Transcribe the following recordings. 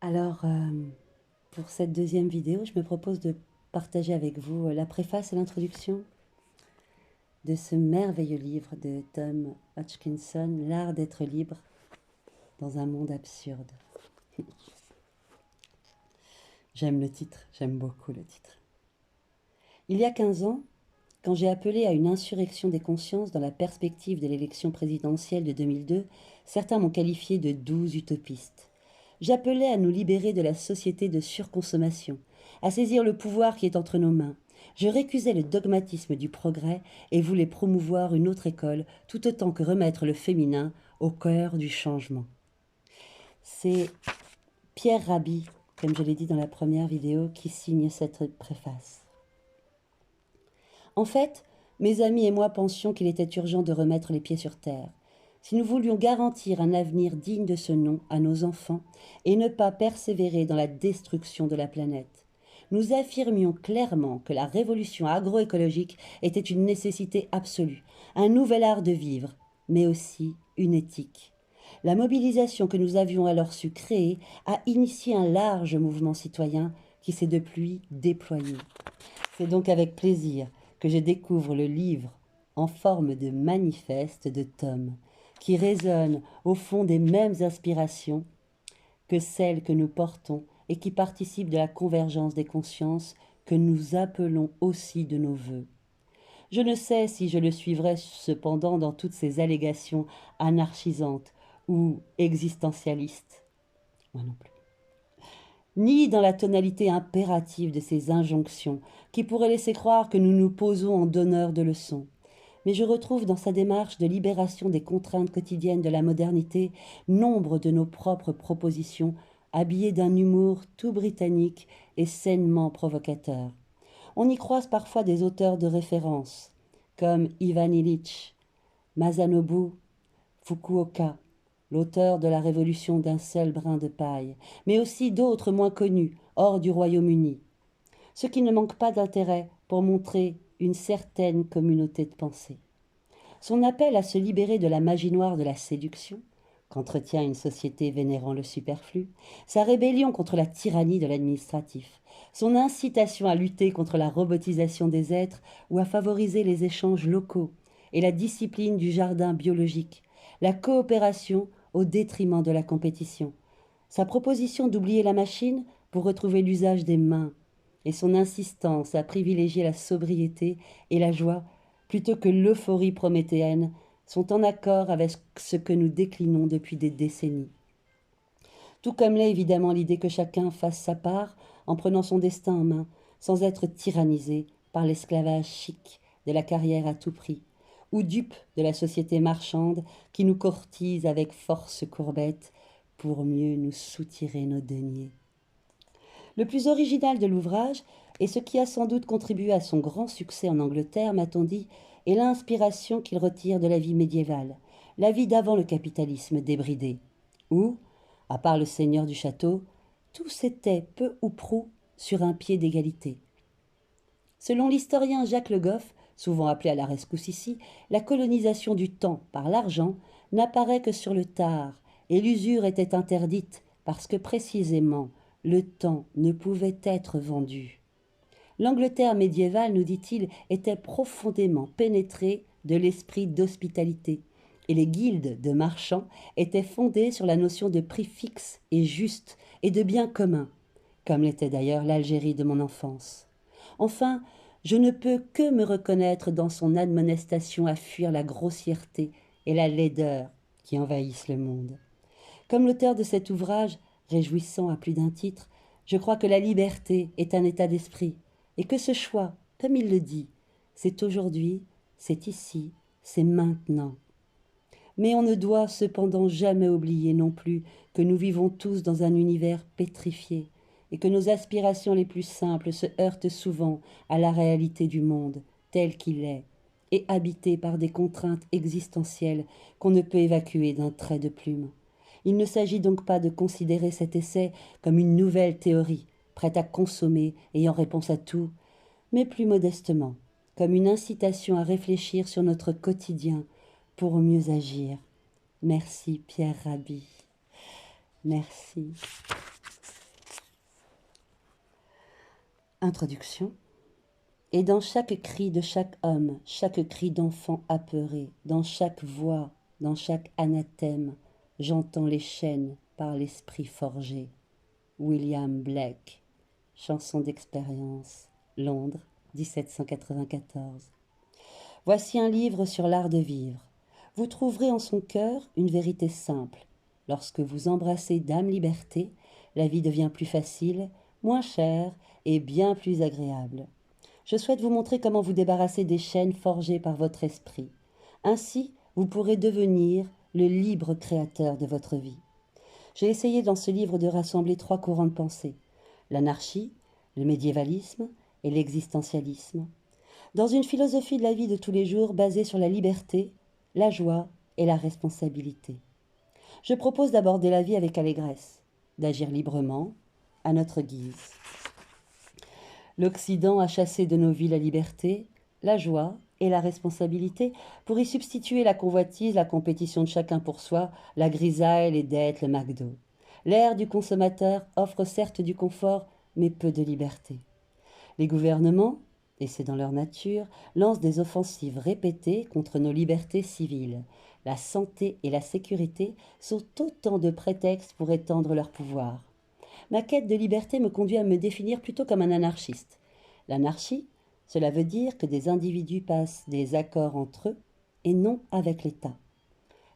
Alors, pour cette deuxième vidéo, je me propose de partager avec vous la préface et l'introduction de ce merveilleux livre de Tom Hodgkinson, L'art d'être libre dans un monde absurde. J'aime le titre, j'aime beaucoup le titre. Il y a 15 ans, quand j'ai appelé à une insurrection des consciences dans la perspective de l'élection présidentielle de 2002, certains m'ont qualifié de doux utopiste. J'appelais à nous libérer de la société de surconsommation, à saisir le pouvoir qui est entre nos mains. Je récusais le dogmatisme du progrès et voulais promouvoir une autre école, tout autant que remettre le féminin au cœur du changement. C'est Pierre Rabhi, comme je l'ai dit dans la première vidéo, qui signe cette préface. En fait, mes amis et moi pensions qu'il était urgent de remettre les pieds sur terre. Si nous voulions garantir un avenir digne de ce nom à nos enfants et ne pas persévérer dans la destruction de la planète, nous affirmions clairement que la révolution agroécologique était une nécessité absolue, un nouvel art de vivre, mais aussi une éthique. La mobilisation que nous avions alors su créer a initié un large mouvement citoyen qui s'est depuis déployé. C'est donc avec plaisir que je découvre le livre en forme de manifeste de Tom, qui résonne au fond des mêmes aspirations que celles que nous portons et qui participe de la convergence des consciences que nous appelons aussi de nos vœux. Je ne sais si je le suivrai cependant dans toutes ces allégations anarchisantes ou existentialistes. Moi non plus. Ni dans la tonalité impérative de ces injonctions qui pourraient laisser croire que nous nous posons en donneurs de leçons. Mais je retrouve dans sa démarche de libération des contraintes quotidiennes de la modernité nombre de nos propres propositions habillées d'un humour tout britannique et sainement provocateur. On y croise parfois des auteurs de référence, comme Ivan Illich, Masanobu Fukuoka, l'auteur de la révolution d'un seul brin de paille, mais aussi d'autres moins connus, hors du Royaume-Uni. Ce qui ne manque pas d'intérêt pour montrer une certaine communauté de pensée. Son appel à se libérer de la magie noire de la séduction, qu'entretient une société vénérant le superflu, sa rébellion contre la tyrannie de l'administratif, son incitation à lutter contre la robotisation des êtres ou à favoriser les échanges locaux et la discipline du jardin biologique, la coopération au détriment de la compétition, sa proposition d'oublier la machine pour retrouver l'usage des mains et son insistance à privilégier la sobriété et la joie plutôt que l'euphorie prométhéenne sont en accord avec ce que nous déclinons depuis des décennies. Tout comme l'est évidemment l'idée que chacun fasse sa part en prenant son destin en main, sans être tyrannisé par l'esclavage chic de la carrière à tout prix, ou dupe de la société marchande qui nous courtise avec force courbette pour mieux nous soutirer nos deniers. Le plus original de l'ouvrage, et ce qui a sans doute contribué à son grand succès en Angleterre, m'a-t-on dit, est l'inspiration qu'il retire de la vie médiévale, la vie d'avant le capitalisme débridé, où, à part le seigneur du château, tout s'était peu ou prou sur un pied d'égalité. Selon l'historien Jacques Le Goff, souvent appelé à la rescousse ici, la colonisation du temps par l'argent n'apparaît que sur le tard, et l'usure était interdite parce que précisément le temps ne pouvait être vendu. L'Angleterre médiévale, nous dit-il, était profondément pénétrée de l'esprit d'hospitalité, et les guildes de marchands étaient fondées sur la notion de prix fixe et juste et de bien commun, comme l'était d'ailleurs l'Algérie de mon enfance. Enfin, je ne peux que me reconnaître dans son admonestation à fuir la grossièreté et la laideur qui envahissent le monde. Comme l'auteur de cet ouvrage, réjouissant à plus d'un titre, je crois que la liberté est un état d'esprit, et que ce choix, comme il le dit, c'est aujourd'hui, c'est ici, c'est maintenant. Mais on ne doit cependant jamais oublier non plus que nous vivons tous dans un univers pétrifié, et que nos aspirations les plus simples se heurtent souvent à la réalité du monde tel qu'il est, et habité par des contraintes existentielles qu'on ne peut évacuer d'un trait de plume. Il ne s'agit donc pas de considérer cet essai comme une nouvelle théorie, prête à consommer, ayant réponse à tout, mais plus modestement, comme une incitation à réfléchir sur notre quotidien pour mieux agir. Merci Pierre Rabhi. Merci. Introduction. Et dans chaque cri de chaque homme, chaque cri d'enfant apeuré, dans chaque voix, dans chaque anathème, j'entends les chaînes par l'esprit forgé. William Blake, chanson d'expérience, Londres, 1794. Voici un livre sur l'art de vivre. Vous trouverez en son cœur une vérité simple. Lorsque vous embrassez Dame Liberté, la vie devient plus facile, moins chère et bien plus agréable. Je souhaite vous montrer comment vous débarrasser des chaînes forgées par votre esprit. Ainsi, vous pourrez devenir le libre créateur de votre vie. J'ai essayé dans ce livre de rassembler 3 courants de pensée, l'anarchie, le médiévalisme et l'existentialisme, dans une philosophie de la vie de tous les jours basée sur la liberté, la joie et la responsabilité. Je propose d'aborder la vie avec allégresse, d'agir librement, à notre guise. L'Occident a chassé de nos vies la liberté, la joie et la responsabilité pour y substituer la convoitise, la compétition de chacun pour soi, la grisaille, les dettes, le McDo. L'ère du consommateur offre certes du confort, mais peu de liberté. Les gouvernements, et c'est dans leur nature, lancent des offensives répétées contre nos libertés civiles. La santé et la sécurité sont autant de prétextes pour étendre leur pouvoir. Ma quête de liberté me conduit à me définir plutôt comme un anarchiste. L'anarchie, cela veut dire que des individus passent des accords entre eux et non avec l'État.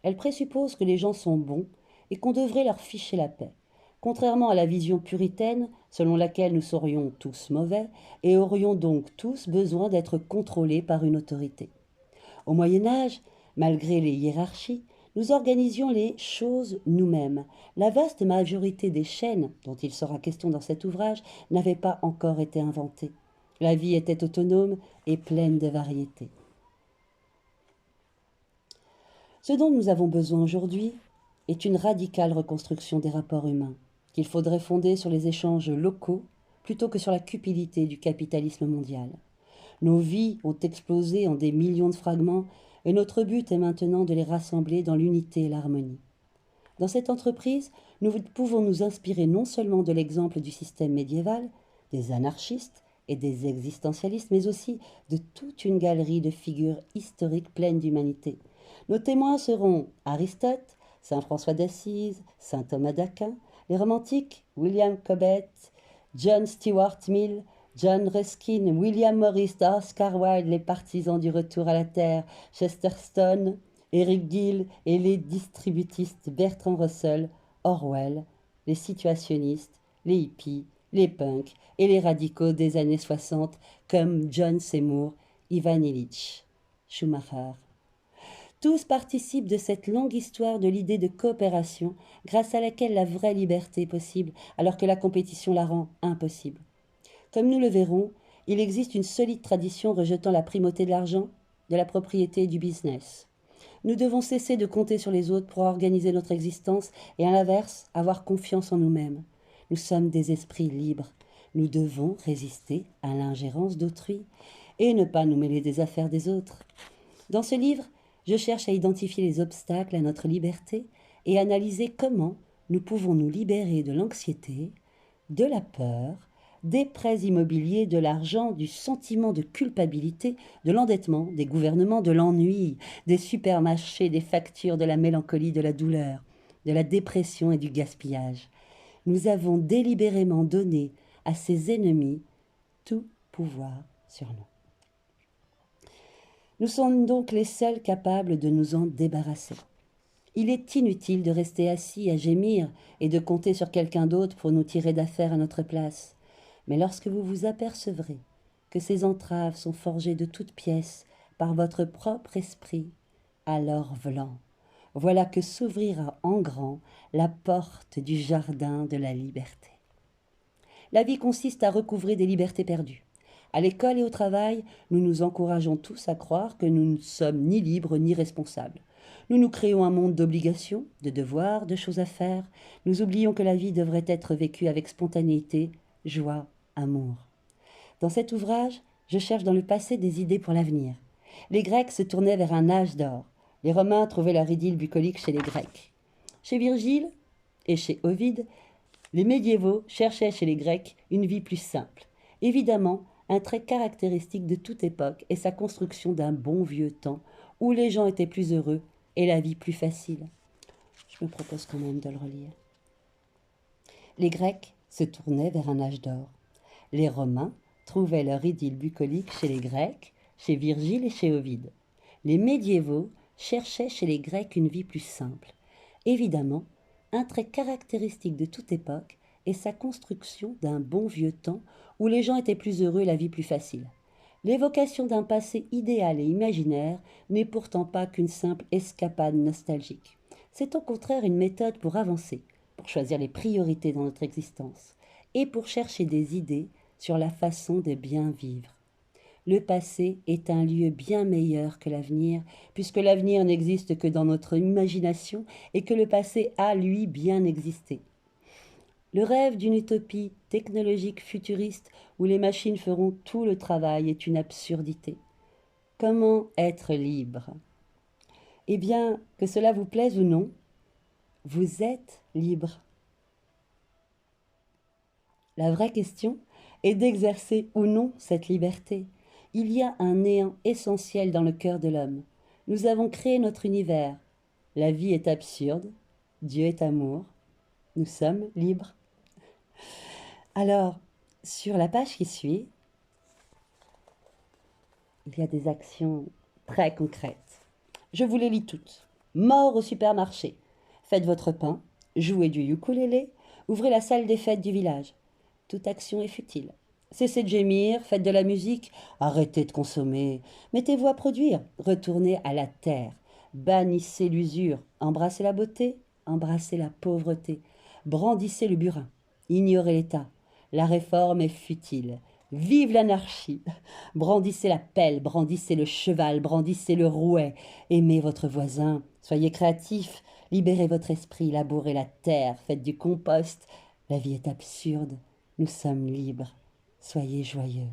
Elle présuppose que les gens sont bons et qu'on devrait leur ficher la paix, contrairement à la vision puritaine selon laquelle nous serions tous mauvais et aurions donc tous besoin d'être contrôlés par une autorité. Au Moyen-Âge, malgré les hiérarchies, nous organisions les choses nous-mêmes. La vaste majorité des chaînes, dont il sera question dans cet ouvrage, n'avaient pas encore été inventées. La vie était autonome et pleine de variétés. Ce dont nous avons besoin aujourd'hui est une radicale reconstruction des rapports humains, qu'il faudrait fonder sur les échanges locaux plutôt que sur la cupidité du capitalisme mondial. Nos vies ont explosé en des millions de fragments et notre but est maintenant de les rassembler dans l'unité et l'harmonie. Dans cette entreprise, nous pouvons nous inspirer non seulement de l'exemple du système médiéval, des anarchistes et des existentialistes, mais aussi de toute une galerie de figures historiques pleines d'humanité. Nos témoins seront Aristote, saint François d'Assise, saint Thomas d'Aquin, les romantiques William Cobbett, John Stuart Mill, John Ruskin, William Morris, Oscar Wilde, les partisans du retour à la terre, Chesterton, Eric Gill et les distributistes Bertrand Russell, Orwell, les situationnistes, les hippies, les punks et les radicaux des années 60 comme John Seymour, Ivan Illich Schumacher. Tous participent de cette longue histoire de l'idée de coopération grâce à laquelle la vraie liberté est possible alors que la compétition la rend impossible. Comme nous le verrons, il existe une solide tradition rejetant la primauté de l'argent, de la propriété et du business. Nous devons cesser de compter sur les autres pour organiser notre existence et à l'inverse, avoir confiance en nous-mêmes. Nous sommes des esprits libres. Nous devons résister à l'ingérence d'autrui et ne pas nous mêler des affaires des autres. Dans ce livre, je cherche à identifier les obstacles à notre liberté et analyser comment nous pouvons nous libérer de l'anxiété, de la peur, des prêts immobiliers, de l'argent, du sentiment de culpabilité, de l'endettement, des gouvernements, de l'ennui, des supermarchés, des factures, de la mélancolie, de la douleur, de la dépression et du gaspillage. Nous avons délibérément donné à ces ennemis tout pouvoir sur nous. Nous sommes donc les seuls capables de nous en débarrasser. Il est inutile de rester assis à gémir et de compter sur quelqu'un d'autre pour nous tirer d'affaire à notre place. Mais lorsque vous vous apercevrez que ces entraves sont forgées de toutes pièces par votre propre esprit, alors voilà que s'ouvrira en grand la porte du jardin de la liberté. La vie consiste à recouvrer des libertés perdues. À l'école et au travail, nous nous encourageons tous à croire que nous ne sommes ni libres ni responsables. Nous nous créons un monde d'obligations, de devoirs, de choses à faire. Nous oublions que la vie devrait être vécue avec spontanéité, joie, amour. Dans cet ouvrage, je cherche dans le passé des idées pour l'avenir. Les Grecs se tournaient vers un âge d'or. Les Romains trouvaient leur idylle bucolique chez les Grecs. Chez Virgile et chez Ovide, les médiévaux cherchaient chez les Grecs une vie plus simple. Évidemment, un trait caractéristique de toute époque est sa construction d'un bon vieux temps où les gens étaient plus heureux et la vie plus facile. Je me propose quand même de le relire. Les Grecs se tournaient vers un âge d'or. Les Romains trouvaient leur idylle bucolique chez les Grecs, chez Virgile et chez Ovide. Les médiévaux cherchaient chez les Grecs une vie plus simple. Évidemment, un trait caractéristique de toute époque est sa construction d'un bon vieux temps où les gens étaient plus heureux et la vie plus facile. L'évocation d'un passé idéal et imaginaire n'est pourtant pas qu'une simple escapade nostalgique. C'est au contraire une méthode pour avancer, pour choisir les priorités dans notre existence et pour chercher des idées sur la façon de bien vivre. Le passé est un lieu bien meilleur que l'avenir, puisque l'avenir n'existe que dans notre imagination et que le passé a, lui, bien existé. Le rêve d'une utopie technologique futuriste où les machines feront tout le travail est une absurdité. Comment être libre? Eh bien, que cela vous plaise ou non, vous êtes libre. La vraie question est d'exercer ou non cette liberté. Il y a un néant essentiel dans le cœur de l'homme. Nous avons créé notre univers. La vie est absurde. Dieu est amour. Nous sommes libres. Alors, sur la page qui suit, il y a des actions très concrètes. Je vous les lis toutes. Mort au supermarché. Faites votre pain. Jouez du ukulélé. Ouvrez la salle des fêtes du village. Toute action est futile. Cessez de gémir, faites de la musique, arrêtez de consommer, mettez-vous à produire, retournez à la terre, bannissez l'usure, embrassez la beauté, embrassez la pauvreté, brandissez le burin, ignorez l'État, la réforme est futile, vive l'anarchie, brandissez la pelle, brandissez le cheval, brandissez le rouet, aimez votre voisin, soyez créatifs, libérez votre esprit, labourez la terre, faites du compost, la vie est absurde, nous sommes libres. Soyez joyeux.